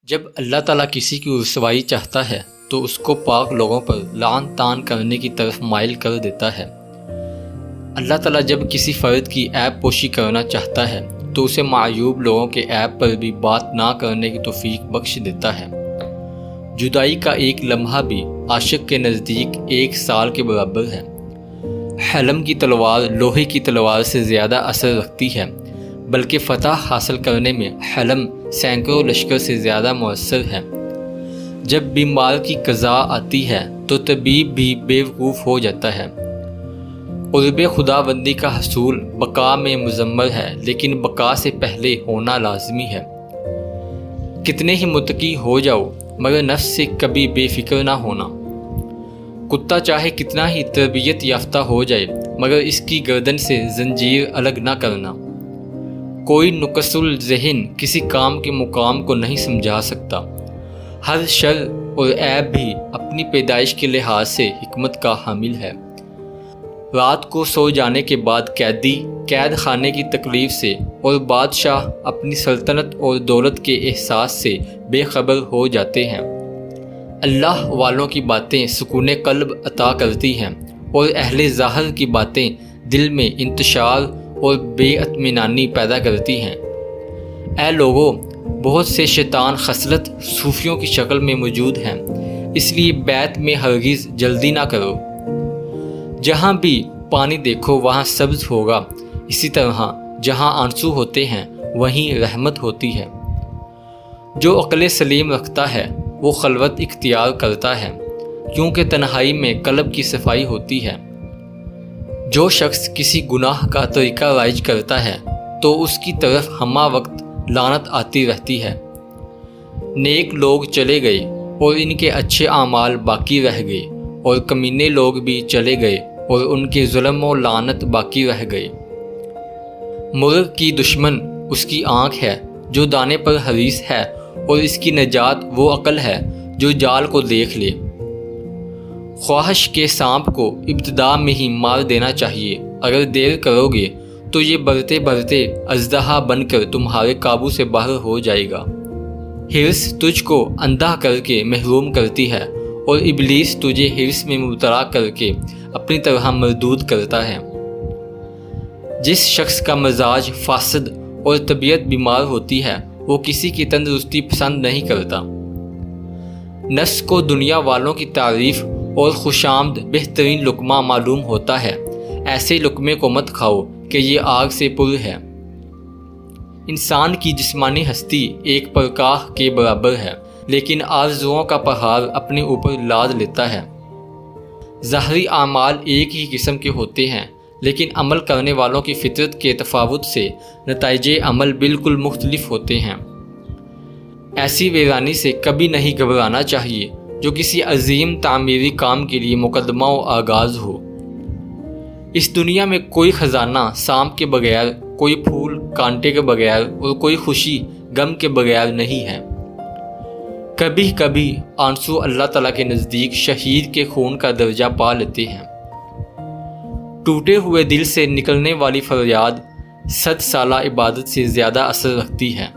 جب اللہ تعالیٰ کسی کی رسوائی چاہتا ہے تو اس کو پاک لوگوں پر لعن طعن کرنے کی طرف مائل کر دیتا ہے۔ اللہ تعالیٰ جب کسی فرد کی عیب پوشی کرنا چاہتا ہے تو اسے معیوب لوگوں کے عیب پر بھی بات نہ کرنے کی توفیق بخش دیتا ہے۔ جدائی کا ایک لمحہ بھی عاشق کے نزدیک 1 سال کے برابر ہے۔ حلم کی تلوار لوہے کی تلوار سے زیادہ اثر رکھتی ہے، بلکہ فتح حاصل کرنے میں حلم سینکڑوں لشکر سے زیادہ مؤثر ہے۔ جب بیمار کی قضا آتی ہے تو طبیب بھی بے وقوف ہو جاتا ہے۔ قرب خداوندی کا حصول بقا میں مضمر ہے، لیکن بقا سے پہلے ہونا لازمی ہے۔ کتنے ہی متقی ہو جاؤ مگر نفس سے کبھی بے فکر نہ ہونا۔ کتا چاہے کتنا ہی تربیت یافتہ ہو جائے مگر اس کی گردن سے زنجیر الگ نہ کرنا۔ کوئی نقص الذہن کسی کام کے مقام کو نہیں سمجھا سکتا۔ ہر شر اور عیب بھی اپنی پیدائش کے لحاظ سے حکمت کا حامل ہے۔ رات کو سو جانے کے بعد قیدی قید خانے کی تکلیف سے اور بادشاہ اپنی سلطنت اور دولت کے احساس سے بے خبر ہو جاتے ہیں۔ اللہ والوں کی باتیں سکون قلب عطا کرتی ہیں اور اہل ظاہر کی باتیں دل میں انتشار اور بے اطمینانی پیدا کرتی ہیں۔ اے لوگو، بہت سے شیطان خصلت صوفیوں کی شکل میں موجود ہیں، اس لیے بیت میں ہرگز جلدی نہ کرو۔ جہاں بھی پانی دیکھو وہاں سبز ہوگا، اسی طرح جہاں آنسو ہوتے ہیں وہیں رحمت ہوتی ہے۔ جو عقل سلیم رکھتا ہے وہ خلوت اختیار کرتا ہے، کیونکہ تنہائی میں قلب کی صفائی ہوتی ہے۔ جو شخص کسی گناہ کا طریقہ رائج کرتا ہے تو اس کی طرف ہمہ وقت لعنت آتی رہتی ہے۔ نیک لوگ چلے گئے اور ان کے اچھے اعمال باقی رہ گئے، اور کمینے لوگ بھی چلے گئے اور ان کے ظلم و لعنت باقی رہ گئے۔ مرغ کی دشمن اس کی آنکھ ہے جو دانے پر حریص ہے، اور اس کی نجات وہ عقل ہے جو جال کو دیکھ لے۔ خواہش کے سانپ کو ابتدا میں ہی مار دینا چاہیے، اگر دیر کرو گے تو یہ بڑھتے بڑھتے اژدہا بن کر تمہارے قابو سے باہر ہو جائے گا۔ حرص تجھ کو اندھا کر کے محروم کرتی ہے، اور ابلیس تجھے حرص میں مبتلا کر کے اپنی طرح مردود کرتا ہے۔ جس شخص کا مزاج فاسد اور طبیعت بیمار ہوتی ہے وہ کسی کی تندرستی پسند نہیں کرتا۔ نفس کو دنیا والوں کی تعریف اور خوشامد بہترین لقمہ معلوم ہوتا ہے، ایسے لقمے کو مت کھاؤ کہ یہ آگ سے پر ہے۔ انسان کی جسمانی ہستی ایک پرکاہ کے برابر ہے، لیکن آرزوؤں کا پہاڑ اپنے اوپر لاد لیتا ہے۔ ظاہری اعمال ایک ہی قسم کے ہوتے ہیں، لیکن عمل کرنے والوں کی فطرت کے تفاوت سے نتائج عمل بالکل مختلف ہوتے ہیں۔ ایسی ویرانی سے کبھی نہیں گھبرانا چاہیے جو کسی عظیم تعمیری کام کے لیے مقدمہ و آغاز ہو۔ اس دنیا میں کوئی خزانہ سانپ کے بغیر، کوئی پھول کانٹے کے بغیر، اور کوئی خوشی غم کے بغیر نہیں ہے۔ کبھی کبھی آنسو اللہ تعالیٰ کے نزدیک شہید کے خون کا درجہ پا لیتے ہیں۔ ٹوٹے ہوئے دل سے نکلنے والی فریاد 100 سالہ عبادت سے زیادہ اثر رکھتی ہے۔